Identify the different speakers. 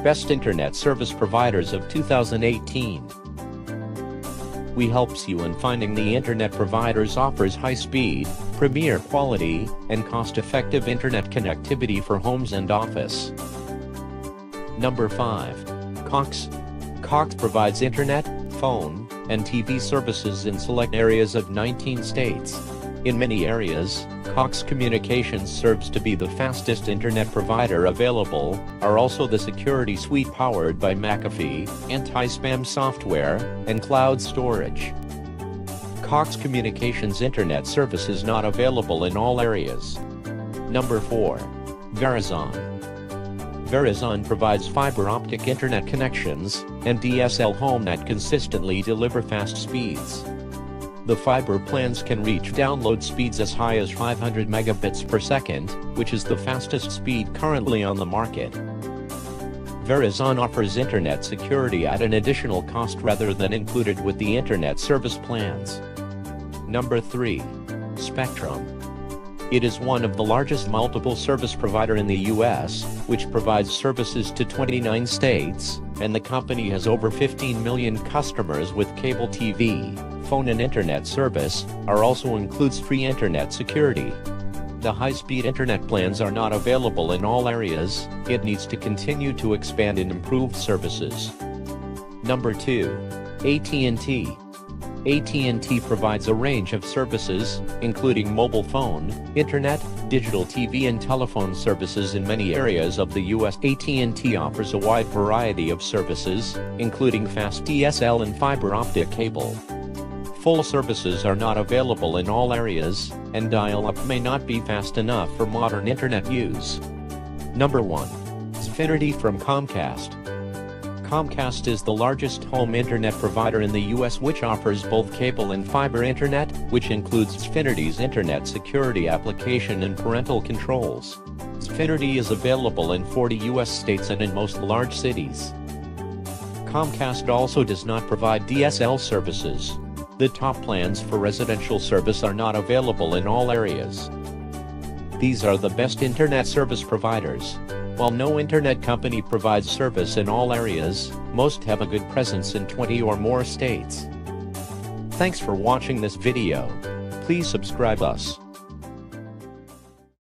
Speaker 1: Best Internet Service Providers of 2018. We helps you in finding the internet providers offers high-speed, premier quality, and cost-effective internet connectivity for homes and office. Number 5. Cox. Cox provides internet, phone, and TV services in select areas of 19 states. In many areas, Cox Communications serves to be the fastest internet provider available, are also the security suite powered by McAfee, anti-spam software, and cloud storage. Cox Communications internet service is not available in all areas. Number 4. Verizon. Verizon provides fiber optic internet connections and DSL home that consistently deliver fast speeds. The fiber plans can reach download speeds as high as 500 megabits per second, which is the fastest speed currently on the market. Verizon offers internet security at an additional cost rather than included with the internet service plans. Number 3. Spectrum. It is one of the largest multiple service provider in the U.S., which provides services to 29 states, and the company has over 15 million customers with cable TV, phone and internet service, also includes free internet security. The high-speed internet plans are not available in all areas, it needs to continue to expand and improve services. Number 2. AT&T. AT&T provides a range of services, including mobile phone, internet, digital TV and telephone services in many areas of the U.S. AT&T offers a wide variety of services, including fast DSL and fiber optic cable. Full services are not available in all areas, and dial-up may not be fast enough for modern internet use. Number 1. Xfinity from Comcast. Comcast is the largest home internet provider in the U.S. which offers both cable and fiber internet, which includes Xfinity's internet security application and parental controls. Xfinity is available in 40 U.S. states and in most large cities. Comcast also does not provide DSL services. The top plans for residential service are not available in all areas. These are the best internet service providers. While no internet company provides service in all areas, most have a good presence in 20 or more states. Thanks for watching this video. Please subscribe us.